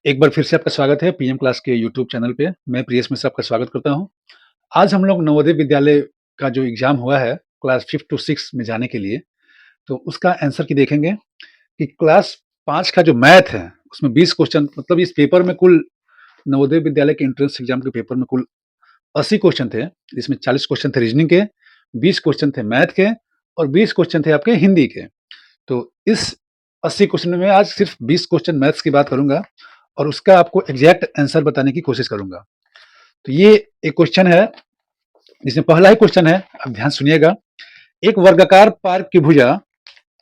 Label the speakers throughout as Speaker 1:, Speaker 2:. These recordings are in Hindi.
Speaker 1: एक बार फिर से आपका स्वागत है पीएम क्लास के यूट्यूब चैनल पे। मैं प्रियेश मिश्रा आपका स्वागत करता हूँ। आज हम लोग नवोदय विद्यालय का जो एग्ज़ाम हुआ है क्लास 5 टू 6 में जाने के लिए, तो उसका आंसर की देखेंगे कि क्लास 5 का जो मैथ है, उसमें 20 क्वेश्चन मतलब इस पेपर में कुल नवोदय विद्यालय के एंट्रेंस एग्ज़ाम के पेपर में कुल 80 क्वेश्चन थे। जिसमें 40 क्वेश्चन थे रीज़निंग के, 20 क्वेश्चन थे मैथ के और 20 क्वेश्चन थे आपके हिंदी के। तो इस 80 क्वेश्चन में आज सिर्फ 20 क्वेश्चन मैथ्स की बात करूँगा और उसका आपको एग्ज़ैक्ट आंसर बताने की कोशिश करूँगा। तो ये एक क्वेश्चन है, जिसमें पहला ही क्वेश्चन है, आप ध्यान सुनिएगा। एक वर्गाकार पार्क की भुजा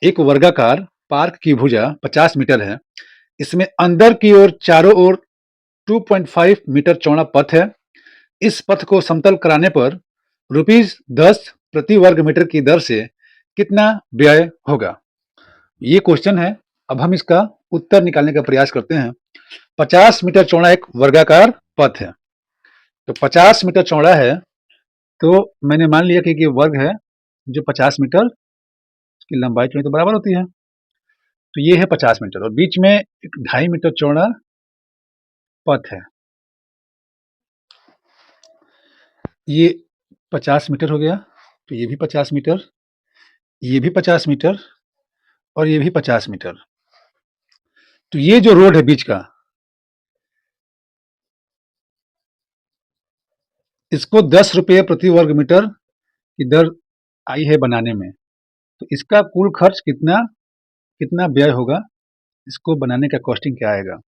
Speaker 1: एक वर्गाकार पार्क की भुजा 50 मीटर है। इसमें अंदर की ओर चारों ओर 2.5 मीटर चौड़ा पथ है। इस पथ को समतल कराने पर ₹10 प्रति वर्ग मीटर की दर से कितना व्यय होगा? ये क्वेश्चन है। अब हम इसका उत्तर निकालने का प्रयास करते हैं। 50 मीटर चौड़ा एक वर्गाकार पथ है। तो 50 मीटर चौड़ा है, तो मैंने मान लिया कि ये वर्ग है, जो 50 मीटर की लंबाई चौड़ाई तो बराबर होती है। तो ये है 50 मीटर और बीच में एक 2.5 मीटर चौड़ा पथ है। ये 50 मीटर हो गया, तो ये भी 50 मीटर, ये भी 50 मीटर और ये भी 50 मीटर। तो ये जो रोड है बीच का, इसको 10 रुपये प्रति वर्ग मीटर की दर आई है बनाने में। तो इसका कुल खर्च कितना कितना व्यय होगा, इसको बनाने का कॉस्टिंग क्या आएगा?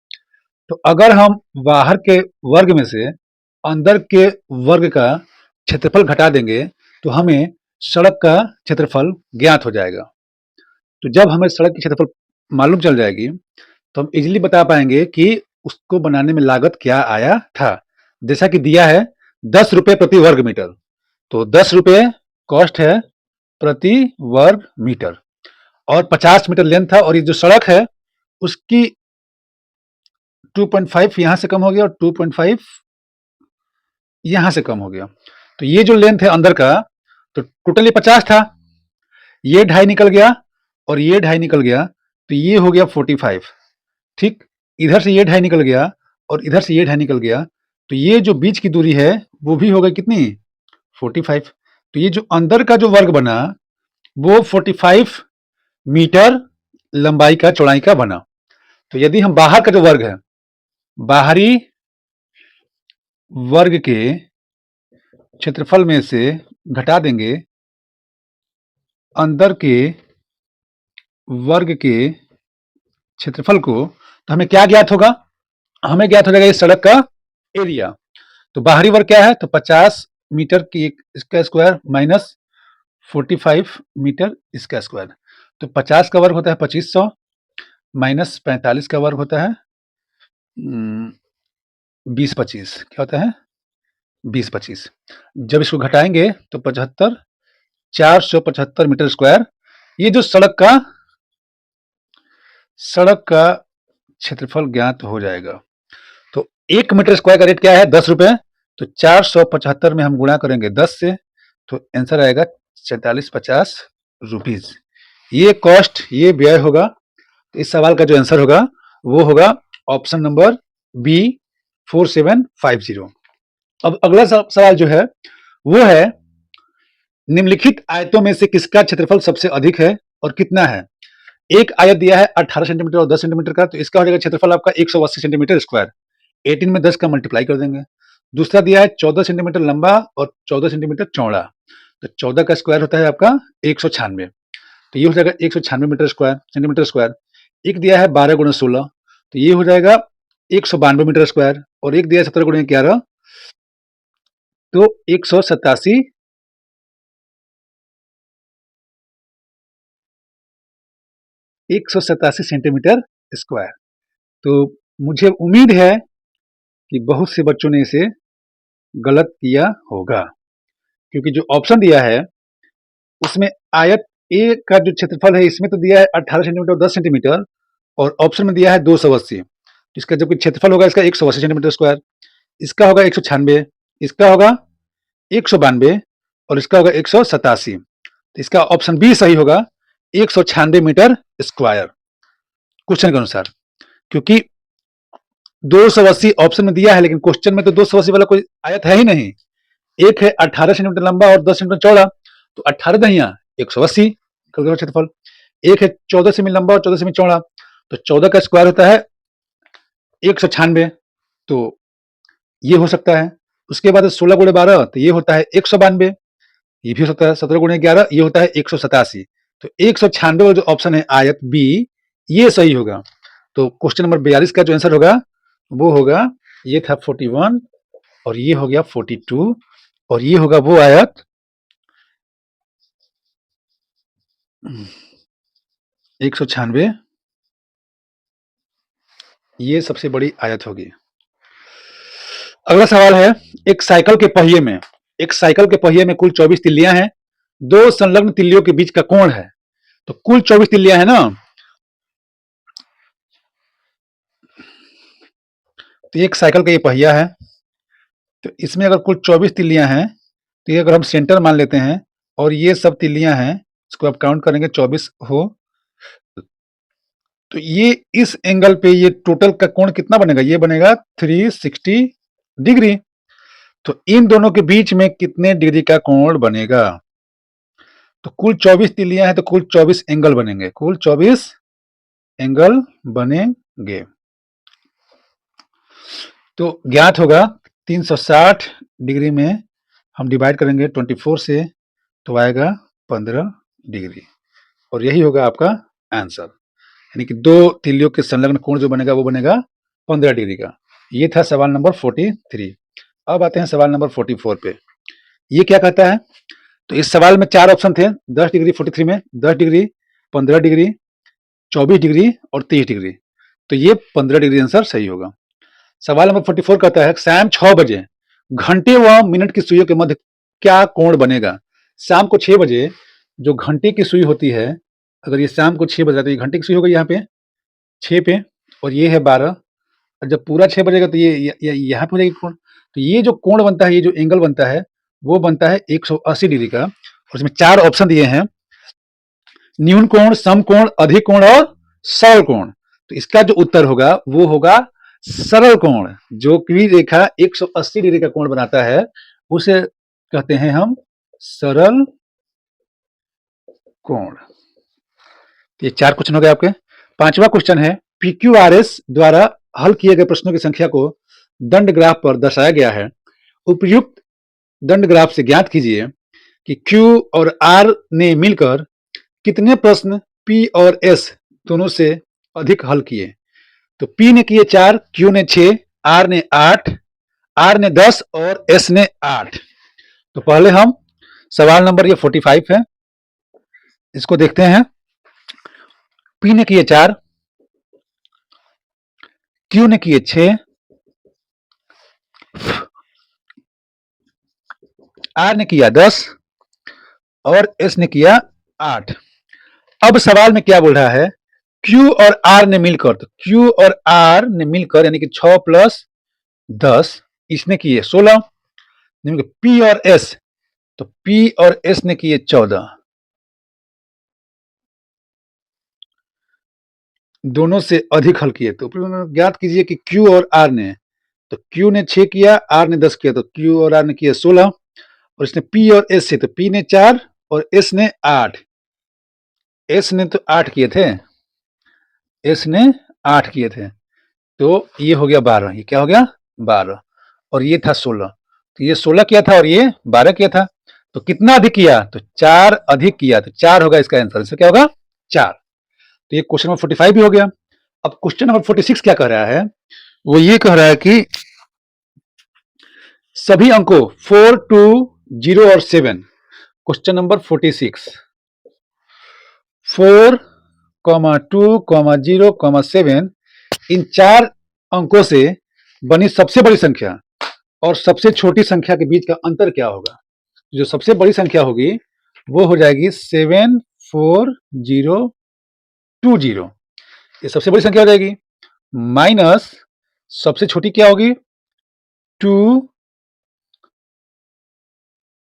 Speaker 1: तो अगर हम बाहर के वर्ग में से अंदर के वर्ग का क्षेत्रफल घटा देंगे, तो हमें सड़क का क्षेत्रफल ज्ञात हो जाएगा। तो जब हमें सड़क की क्षेत्रफल मालूम चल जाएगी, तो हम इजीली बता पाएंगे कि उसको बनाने में लागत क्या आया था। जैसा कि दिया है 10 रुपये प्रति वर्ग मीटर, तो 10 रुपये कॉस्ट है प्रति वर्ग मीटर और 50 मीटर लेंथ था और ये जो सड़क है उसकी 2.5 यहाँ से कम हो गया और 2.5 यहाँ से कम हो गया। तो ये जो लेंथ है अंदर का, तो टोटली 50 था, ये 2.5 निकल गया और ये 2.5 निकल गया, तो ये हो गया 45। ठीक, इधर से ये 2.5 निकल गया और इधर से ये 2.5 निकल गया, तो ये जो बीच की दूरी है वो भी हो गई कितनी? 45। तो ये जो अंदर का जो वर्ग बना वो 45 मीटर लंबाई का चौड़ाई का बना। तो यदि हम बाहर का जो वर्ग है, बाहरी वर्ग के क्षेत्रफल में से घटा देंगे अंदर के वर्ग के क्षेत्रफल को, तो हमें क्या ज्ञात होगा? हमें ज्ञात हो जाएगा इस सड़क का एरिया। तो बाहरी वर्ग क्या है? तो 50 मीटर की इसका स्क्वायर माइनस 45 मीटर इसका स्क्वायर। तो 50 का वर्ग होता है 2500 माइनस 45 का वर्ग होता है 20-25। क्या होता है? 20-25। जब इसको घटाएंगे तो 75, 475 मीटर स्क्वायर। ये जो सड़क का क्षेत्रफल ज्ञात हो जाएगा। तो 1 मीटर स्क्वायर का रेट क्या है? 10 रुपए। तो 475 में हम गुणा करेंगे 10 से, तो आंसर आएगा 4450 रुपीज। ये कॉस्ट, ये व्यय होगा। तो इस सवाल का जो आंसर होगा वो होगा ऑप्शन नंबर बी 4750। अब अगला सवाल जो है वो है, निम्नलिखित आयतों में से किसका क्षेत्रफल सबसे अधिक है और कितना है? एक आयत दिया है 18 सेंटीमीटर और 10 सेंटीमीटर का, तो इसका हो जाएगा क्षेत्रफल आपका 180 सेंटीमीटर स्क्वायर। 18 में 10 का मल्टीप्लाई कर देंगे। दूसरा दिया है 14 सेंटीमीटर लंबा और 14 सेंटीमीटर चौड़ा, तो 14 का स्क्वायर होता है आपका 196, तो ये हो जाएगा 196 मीटर स्क्वायर सेंटीमीटर स्क्वायर। एक दिया है 12 गुणा 16, तो ये हो जाएगा 192 मीटर स्क्वायर और एक दिया है 17 गुणा 11, तो 187 सेंटीमीटर स्क्वायर। तो मुझे उम्मीद है कि बहुत से बच्चों ने इसे गलत किया होगा, क्योंकि जो ऑप्शन दिया है उसमें आयत ए का जो क्षेत्रफल है इसमें तो दिया है 18 सेंटीमीटर और 10 सेंटीमीटर और ऑप्शन में दिया है 280। इसका जबकि क्षेत्रफल होगा इसका 180 सेंटीमीटर स्क्वायर, इसका होगा 196, इसका होगा 192 और इसका होगा 187। तो इसका ऑप्शन बी सही होगा, 196 मीटर स्क्वायर क्वेश्चन के अनुसार। क्योंकि 280 ऑप्शन में दिया है, लेकिन क्वेश्चन में तो 280 वाला कोई आयत है ही नहीं। एक है 18 सेंटीमीटर लंबा और 10 सेंटीमीटर चौड़ा, तो 18 दहिया 180 क्षेत्रफल। एक है 14 सेमी लंबा और 14 सेमी चौड़ा, तो 14 का स्क्वायर होता है 196, तो ये हो सकता है। उसके बाद 16 गुणे 12, तो ये होता है 192, ये भी हो सकता है। 17 गुणे 11, ये होता है 187। तो 196 जो ऑप्शन है आयत बी, ये सही होगा। तो क्वेश्चन नंबर 42 का जो आंसर होगा वो होगा, ये था 41 और ये हो गया 42 और ये होगा वो आयत 196, ये सबसे बड़ी आयत होगी। अगला सवाल है, एक साइकिल के पहिए में कुल 24 तिल्लियां हैं। दो संलग्न तिल्लियों के बीच का कोण है। तो कुल 24 तिल्लियां हैं ना, तो एक साइकिल का ये पहिया है, तो इसमें अगर कुल 24 तिल्लियां हैं, तो ये अगर हम सेंटर मान लेते हैं और ये सब तिल्लियां हैं, इसको आप काउंट करेंगे 24 हो, तो ये इस एंगल पे ये टोटल का कोण कितना बनेगा? ये बनेगा 360 डिग्री। तो इन दोनों के बीच में कितने डिग्री का कोण बनेगा? तो कुल 24 तिल्लियां हैं, तो कुल 24 एंगल बनेंगे, कुल 24 एंगल बनेंगे। तो ज्ञात होगा 360 डिग्री में हम डिवाइड करेंगे 24 से, तो आएगा 15 डिग्री और यही होगा आपका आंसर। यानी कि दो तिल्लियों के संलग्न कोण जो बनेगा वो बनेगा 15 डिग्री का। ये था सवाल नंबर 43। अब आते हैं सवाल नंबर 44 पे। ये क्या कहता है? तो इस सवाल में 4 ऑप्शन थे, 10 डिग्री 43 में, 10 डिग्री, 15 डिग्री, 24 डिग्री और 30 डिग्री। तो ये 15 डिग्री आंसर सही होगा। सवाल नंबर 44 कहता है, शाम 6 बजे घंटे व मिनट की सुइयों के मध्य क्या कोण बनेगा? शाम को 6 बजे जो घंटे की सुई होती है, अगर ये शाम को 6 बज रहा है तो ये घंटे की सुई हो गई यहाँ पे 6 पे, और ये है 12, और जब पूरा 6 बजेगा तो ये यहाँ पे हो जाएगी कोण। तो ये जो कोण बनता है, ये जो एंगल बनता है, वो बनता है 180 डिग्री का। और इसमें 4 ऑप्शन दिए हैं, न्यून कोण, सम कोण, अधिक कोण और सरल कोण। तो इसका जो उत्तर होगा वो होगा सरल कोण। जो भी रेखा 180 डिग्री का कोण बनाता है उसे कहते हैं हम सरल कोण। ये 4 क्वेश्चन हो गए आपके। 5वां क्वेश्चन है, PQRS द्वारा हल किए गए प्रश्नों की संख्या को दंड ग्राफ पर दर्शाया गया है। उपयुक्त दंड ग्राफ से ज्ञात कीजिए कि Q और R ने मिलकर कितने प्रश्न P और S दोनों से अधिक हल किए? तो P ने किए 4, Q ने 6, R ने 8, R ने 10 और S ने 8। तो पहले हम सवाल नंबर ये 45 है, इसको देखते हैं। P ने किए 4, Q ने किए 6, R ने किया 10 और S ने किया 8। अब सवाल में क्या बोल रहा है? Q और R ने मिलकर, तो Q और R ने मिलकर यानी कि 6 प्लस 10, इसने किए 16। P और S, तो P और S ने किए 14। दोनों से अधिक हल किए, तो ज्ञात कीजिए कि Q और R ने, तो Q ने 6 किया, R ने 10 किया, तो Q और R ने किया 16। और इसने P और S से, तो P ने 4 और S ने 8। S ने तो 8 किए थे, S ने 8 किए थे, तो ये हो गया 12। ये क्या हो गया? 12। और ये था 16, तो ये 16 किया था और ये 12 किया था। तो कितना अधिक किया? तो 4 अधिक किया, तो 4 होगा इसका आंसर। इसमें क्या होगा? 4। तो ये क्वेश्चन नंबर 45 भी हो गया। अब क्वेश्चन नंबर 46 क्या कह रहा है? वो ये कह रहा है कि सभी अंकों 4, 2, 0 और 7, क्वेश्चन नंबर 46, 4, 2, 0, 7, इन 4 अंकों से बनी सबसे बड़ी संख्या और सबसे छोटी संख्या के बीच का अंतर क्या होगा? जो सबसे बड़ी संख्या होगी वो हो जाएगी 7, 4, 0, 2, 0। ये सबसे बड़ी संख्या हो जाएगी, माइनस सबसे छोटी क्या होगी? 2,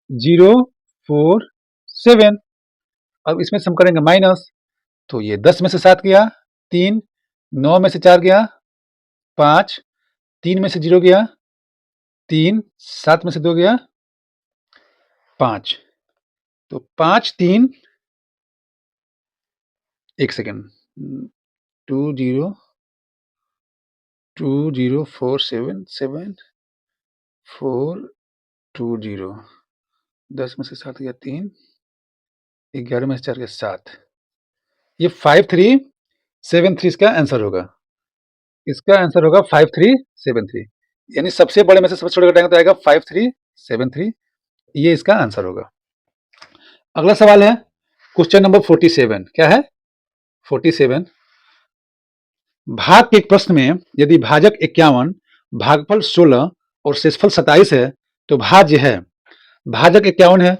Speaker 1: 0, 4, 7। अब इसमें से हम करेंगे माइनस, तो ये 10 में से 7 गया 3, 9 में से 4 गया 5, 3 में से 0 गया 3, 7 में से 2 गया 5, तो 5 3 1 सेकंड 20 20477420 10 में से 7 गया 3, 11 में से 4 गया 7, ये 5373 इसका आंसर होगा। इसका आंसर होगा 5373, यानी सबसे बड़े में से सबसे छोटा घटाएंगे तो आएगा 5373, ये इसका आंसर होगा। अगला सवाल है क्वेश्चन नंबर 47। क्या है? 47, भाग के एक प्रश्न में यदि भाजक 51, भागफल 16 और शेषफल 27 है तो भाज्य है। भाजक 51 है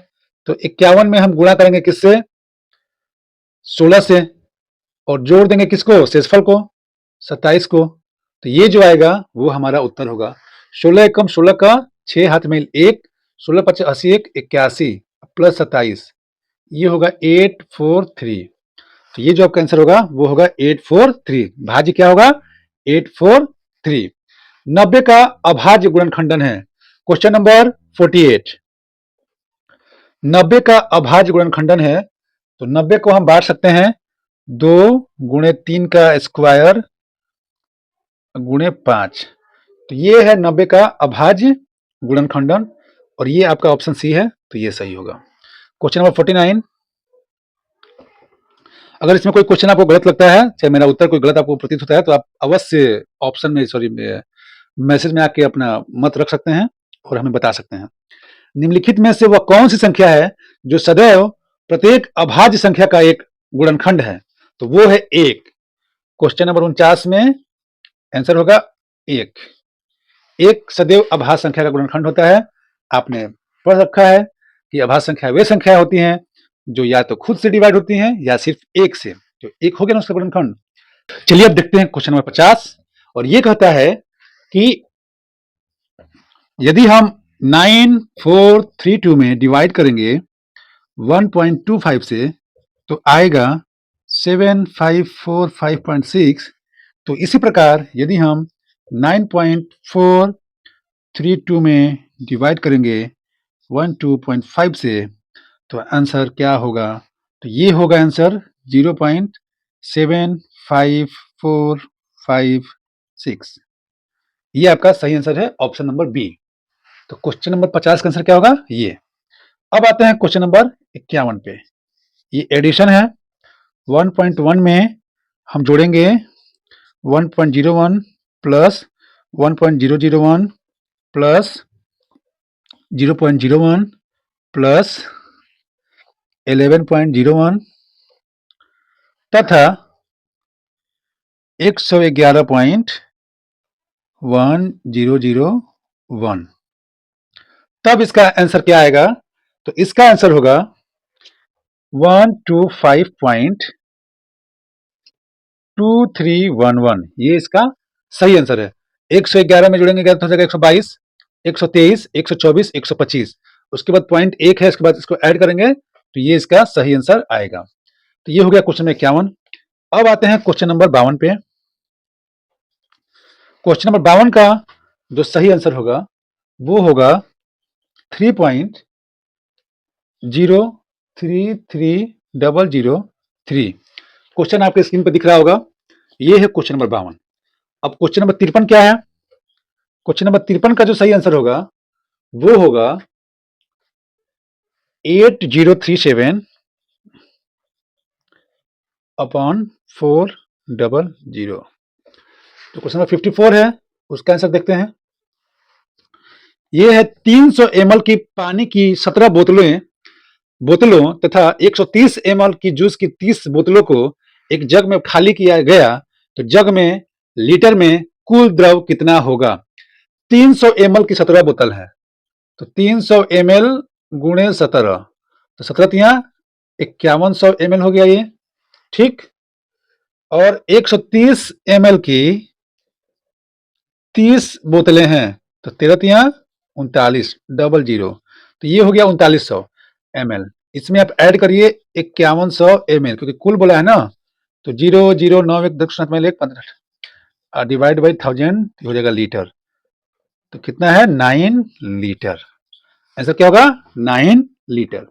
Speaker 1: तो 51 में हम गुणा करेंगे किससे? 16 से, और जोड़ देंगे किसको? शेषफल को, 27 को। तो ये जो आएगा वो हमारा उत्तर होगा। 16 एकम 16 का 6 हाथ में 1, 16 पचे 81 81 प्लस 27, ये होगा 843। तो ये जो आपका आंसर होगा वो होगा 843। भाज्य क्या होगा? 843। 90 का अभाज्य गुणनखंडन है। Question number 48। 90 का अभाज्य गुणनखंडन है तो 90 को हम बांट सकते हैं 2 गुणे 3 का स्क्वायर गुणे 5। तो ये है 90 का अभाज्य गुणनखंडन, और ये आपका ऑप्शन सी है, तो ये सही होगा। Question number 49। अगर इसमें कोई क्वेश्चन आपको गलत लगता है, चाहे मेरा उत्तर कोई गलत आपको प्रतीत होता है, तो आप अवश्य ऑप्शन में मैसेज में आके अपना मत रख सकते हैं और हमें बता सकते हैं। निम्नलिखित में से वह कौन सी संख्या है जो सदैव प्रत्येक अभाज्य संख्या का एक गुणनखंड है? तो वो है 1। क्वेश्चन नंबर 49 में आंसर होगा 1। एक सदैव अभाज्य संख्या का गुणनखंड होता है। आपने पढ़ रखा है कि अभाज्य संख्या वे संख्या होती हैं जो या तो खुद से डिवाइड होती हैं या सिर्फ 1 से। तो 1 हो गया ना उसका गुणनखंड। चलिए अब देखते हैं क्वेश्चन नंबर 50, और ये कहता है कि यदि हम 9432 में डिवाइड करेंगे 1.25 से तो आएगा 7545.6। तो इसी प्रकार यदि हम 9.432 में डिवाइड करेंगे 12.5 से तो आंसर क्या होगा? तो ये होगा आंसर 0.75456। ये आपका सही आंसर है, ऑप्शन नंबर बी। तो क्वेश्चन नंबर 50 का आंसर क्या होगा? ये। अब आते हैं क्वेश्चन नंबर 51 पे। ये एडिशन है। 1.1 में हम जोड़ेंगे 1.01 प्लस 1.001 प्लस 0.01 प्लस 11.01 तथा 111.1001। तब इसका आंसर क्या आएगा? तो इसका आंसर होगा 125.2311। ये इसका सही आंसर है। 111 में जुड़ेंगे क्या हो जाएगा? 122, 123, 124, 125। उसके बाद पॉइंट 1 है, इसके बाद इसको ऐड करेंगे तो ये इसका सही आंसर आएगा। तो ये हो गया क्वेश्चन नंबर 51। अब आते हैं क्वेश्चन नंबर 52 पे। क्वेश्चन नंबर 52 का जो सही आंसर होगा वो होगा 3.033003। क्वेश्चन आपके स्क्रीन पर दिख रहा होगा। ये है क्वेश्चन नंबर 52। अब क्वेश्चन नंबर 53 क्या है? क्वेश्चन नंबर 53 का जो सही आंसर होगा वो होगा 8037 अपॉन 400। तो क्वेश्चन नंबर 54 है, उसका आंसर देखते हैं। ये है 300 ml की पानी की 17 बोतलों तथा 130 ml की जूस की 30 बोतलों को एक जग में खाली किया गया तो जग में लीटर में कुल द्रव कितना होगा? 300 ml की 17 बोतल है तो 300 ml गुणे 17, तो 17 तिया 5100 ml हो गया ये, ठीक। और 130 ml की 30 बोतलें हैं तो 13 तिया 39 डबल जीरो, तो ये हो गया 3900 ml। इसमें आप ऐड करिए 5100 ml, क्योंकि कुल बोला है ना, तो 0.091 डिवाइड बाई 1000 हो जाएगा लीटर। तो कितना है 9 लीटर। ऐसा क्या होगा 9 लीटर।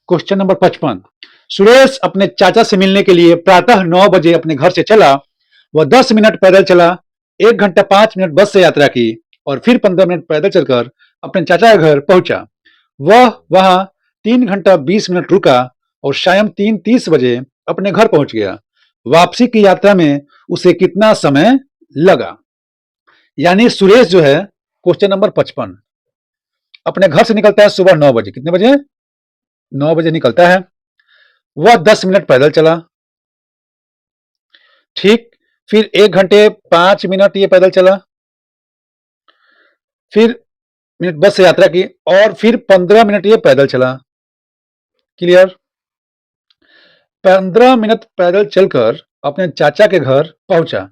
Speaker 1: Question number 55। सुरेश अपने चाचा से मिलने के लिए प्रातः 9 बजे अपने घर से चला। वह 10 मिनट पैदल चला, 1 घंटा 5 मिनट बस से यात्रा की और फिर 15 मिनट पैदल चलकर अपने चाचा के घर पहुंचा। वह वहां 3 घंटा 20 मिनट रुका और शाम 3:30 बजे अपने घर पहुंच गया। वापसी की यात्रा में उसे कितना समय लगा? यानी सुरेश जो है, क्वेश्चन नंबर 55, अपने घर से निकलता है सुबह 9 बजे। कितने बजे? 9 बजे निकलता है। वह 10 मिनट पैदल चला, ठीक। फिर 1 घंटे 5 मिनट ये पैदल चला, फिर मिनट बस से यात्रा की और फिर 15 मिनट ये पैदल चला। क्लियर? 15 मिनट पैदल चलकर अपने चाचा के घर पहुंचा।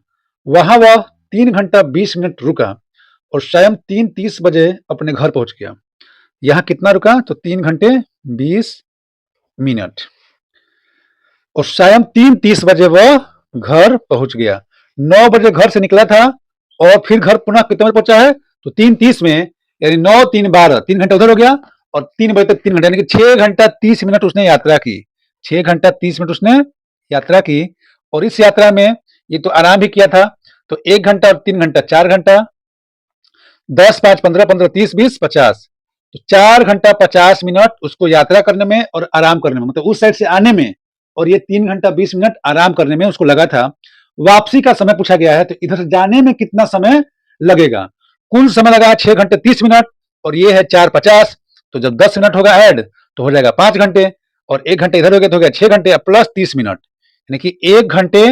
Speaker 1: वहां वह 3 घंटा 20 मिनट रुका और शाम 3:30 बजे अपने घर पहुंच गया। यहां कितना रुका? तो 3 घंटे 20 मिनट और शाम 3:30 बजे वह घर पहुंच गया। 9 बजे घर से निकला था और फिर घर पुनः कितने बजे पहुंचा है? तो 3:30 में, यानी 9 3 12, 3 घंटे उधर हो गया और 3 बजे तक 3 घंटे, यानी कि 6 घंटा 30 मिनट उसने यात्रा की। 6 घंटा 30 मिनट उसने यात्रा की और इस यात्रा में ये तो आराम भी किया था। तो 1 घंटा और 3 घंटा 4 घंटा, 10 5 15 15 30 20 50, तो 4 घंटा 50 मिनट उसको यात्रा करने में और आराम करने में, मतलब उस साइड से आने में, और ये 3 घंटा 20 मिनट आराम करने में उसको लगा था। वापसी का समय पूछा गया है, तो इधर से जाने में कितना समय लगेगा? कुल समय लगा 6 घंटे 30 मिनट और ये है 4:50, तो जब 10 मिनट होगा ऐड तो हो जाएगा 5 घंटे और 1 घंटे इधर हो गया तो हो गया 6 घंटे प्लस 30 मिनट, यानी कि 1 घंटे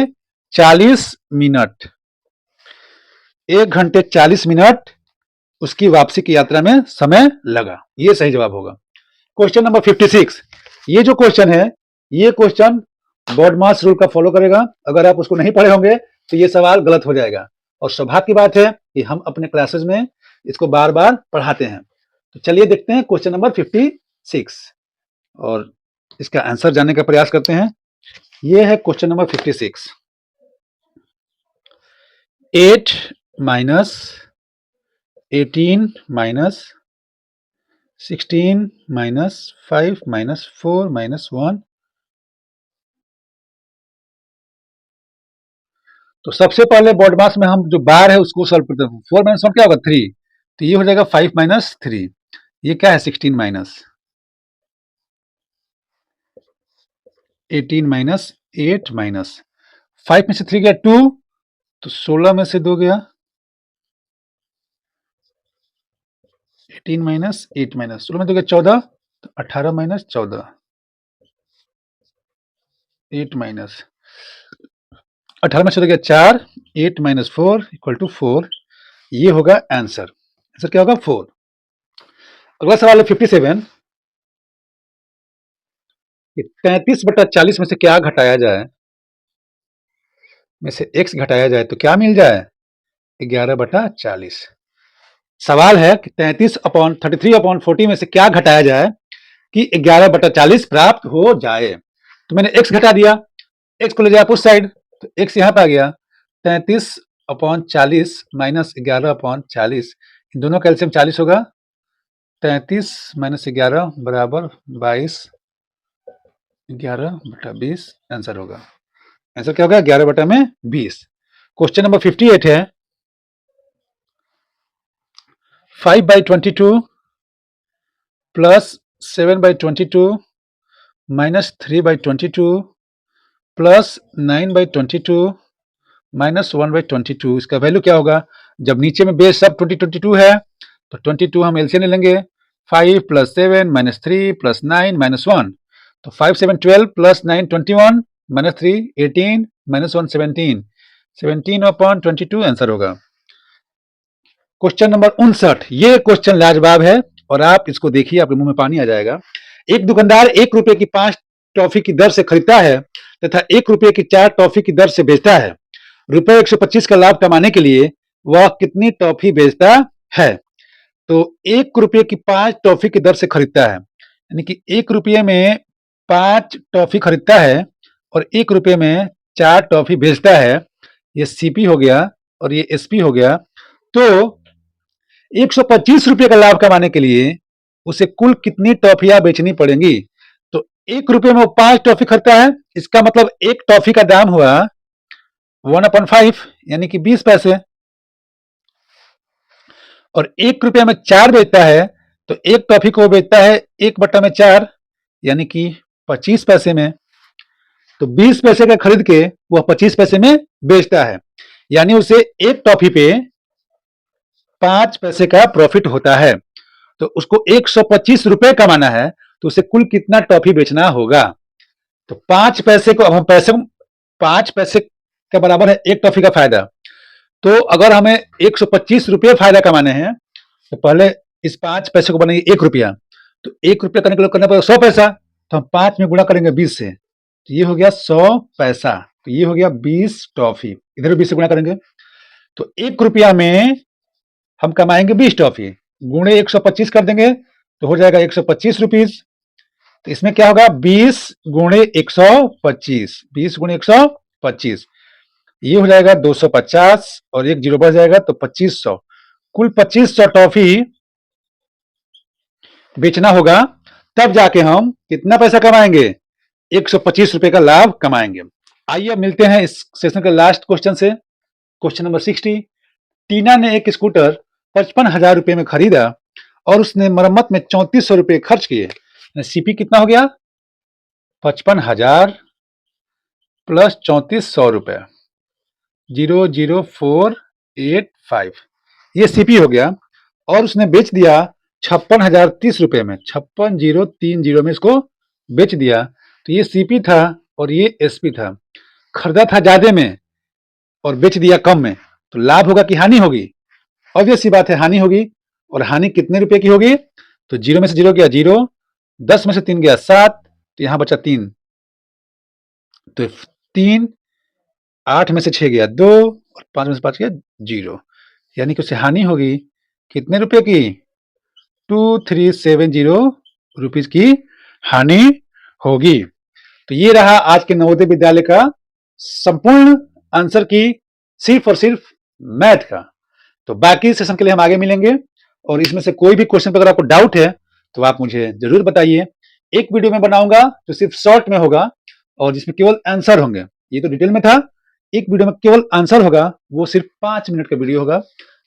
Speaker 1: 40 मिनट। 1 घंटे 40 मिनट उसकी वापसी की यात्रा में समय लगा। ये सही जवाब होगा। Question number 56। ये जो क्वेश्चन है, ये क्वेश्चन बॉडमास रूल का फॉलो करेगा। अगर आप उसको नहीं पढ़े होंगे तो ये सवाल गलत हो जाएगा और सौभाग्य की बात है कि हम अपने क्लासेस में इसको बार बार पढ़ाते हैं। तो चलिए देखते हैं क्वेश्चन नंबर 56 और इसका आंसर जानने का प्रयास करते हैं। ये है question number 56। 8 minus 18 minus 16 minus 5 minus 4 minus 1। तो सबसे पहले बॉडमास में हम जो बार है उसको सॉल्व करते हैं। 4 माइनस 1 क्या होगा? 3, तो ये हो जाएगा 5 माइनस 3। ये क्या है? 16 माइनस 18 माइनस 8 माइनस 5 में से 3 गया 2, तो 16 में से 2 गया 18 माइनस 8 माइनस 16 में 2 गया 14, तो 18 माइनस 14 8 माइनस 18 में से 2 गया 4, 8 माइनस 4 इक्वल टू 4। ये होगा आंसर। आंसर क्या होगा? 4। अगला सवाल है 57 कि 33/40 में से क्या घटाया जाए, में से x घटाया जाए तो क्या मिल जाए? 11/40। सवाल है कि 33/40 में से क्या घटाया जाए कि 11/40 प्राप्त हो जाए। तो मैंने x घटा दिया, x को ले जाए उस साइड, तो x यहाँ पे आ गया। 33/40 माइनस 11/40, इन दोनों का एलसीएम 40 होगा। 33 माइनस 11 बराबर 22, 11/20 आंसर होगा। आंसर क्या होगा? 11/20। क्वेश्चन नंबर 58 है 5/22 प्लस 7/22 माइनस 3/22 प्लस 9/22 माइनस 1/22। इसका वैल्यू क्या होगा? जब नीचे में बेस सब 22 है तो 22 हम एलसीएम ले लेंगे। 5 प्लस 7 माइनस 3 प्लस 9 माइनस 1, तो 5 7 12 प्लस 9 21 माइनस 3 18 माइनस 1 17, 17/22 आंसर होगा। Question number 59। ये क्वेश्चन लाजवाब है और आप इसको देखिए, आपके मुंह में पानी आ जाएगा। एक दुकानदार 1 रुपए की 5 टॉफी की दर से खरीदता है तथा 1 रुपए की 4 टॉफी की दर से बेचता है। रुपए 125 का लाभ कमाने के लिए वह कितनी टॉफी बेचता है? तो 1 रुपए की 5 टॉफी की दर से खरीदता है, यानी कि 1 रुपये में 5 टॉफी खरीदता है और 1 रुपये में 4 टॉफी बेचता है। ये सीपी हो गया और ये एसपी हो गया। तो ₹125 का लाभ कमाने के लिए उसे कुल कितनी टॉफियां बेचनी पड़ेंगी? तो ₹1 में वो 5 टॉफी खरीदता है, इसका मतलब एक टॉफी का दाम हुआ 1/5 यानी कि 20 पैसे। और ₹1 में 4 बेचता है, तो एक टॉफी को बेचता है 1/4 यानी कि 25 पैसे में। तो 20 पैसे का खरीद के वह 25 पैसे में बेचता है, यानी उसे एक टॉफी पे 5 पैसे का प्रॉफिट होता है। तो उसको ₹125 कमाना है, तो उसे कुल कितना टॉफी बेचना होगा? तो 5 पैसे को अब हम 5 पैसे के बराबर है एक टॉफी का फायदा। तो अगर हमें ₹125 फायदा कमाने हैं, तो पहले इस 5 पैसे को बनेंगे ₹1। तो ₹1 करने के लिए करना पड़ेगा 100 पैसा, तो हम 5 में गुणा करेंगे 20 से, तो ये हो गया 100 पैसा। तो ये हो गया 20 टॉफी, इधर भी 20 से गुणा करेंगे, तो ₹1 में हम कमाएंगे 20 टॉफी, गुणे 125 कर देंगे तो हो जाएगा ₹125। तो इसमें क्या होगा 20 गुणे 125, 20 गुणे 125, ये हो जाएगा 250 और एक जीरो बढ़ जाएगा तो 2500। कुल 2500 टॉफी बेचना होगा, तब जाके हम कितना पैसा कमाएंगे? ₹125 का लाभ कमाएंगे। आइए अब मिलते हैं इस सेशन के लास्ट क्वेश्चन से। Question number 60। टीना ने एक स्कूटर ₹55,000 में खरीदा और उसने मरम्मत में ₹3400 खर्च किए। सीपी कितना हो गया? 55,000 प्लस ₹3400, 00485, ये सीपी हो गया। और उसने बेच दिया ₹56,030 में, 56,030 में इसको बेच दिया। तो ये सीपी था और ये एसपी था। खरीदा था ज्यादा में और बेच दिया कम में, तो लाभ होगा कि हानि होगी? ऑब्वियस सी बात है, हानि होगी। और हानि कितने रुपए की होगी? तो 0 में से 0 गया 0, 10 में से 3 गया 7, तो यहां बचा 3, तो 3, 8 में से 6 गया 2 और 5 में से 5 गया 0, यानी कि उसे हानि होगी कितने रुपए की? 2370 रुपीज की हानि होगी। तो ये रहा आज के नवोदय विद्यालय का संपूर्ण आंसर की, सिर्फ और सिर्फ मैथ का। तो बाकी सेशन के लिए हम आगे मिलेंगे, और इसमें से कोई भी क्वेश्चन पर अगर आपको डाउट है तो आप मुझे जरूर बताइए। एक वीडियो में बनाऊंगा जो सिर्फ शॉर्ट में होगा और जिसमें केवल आंसर होंगे। ये तो डिटेल में था, एक वीडियो में केवल आंसर होगा, वो सिर्फ 5 मिनट का वीडियो होगा।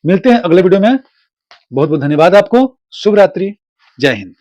Speaker 1: मिलते हैं अगले वीडियो में। बहुत बहुत धन्यवाद आपको। शुभ रात्रि, जय हिंद।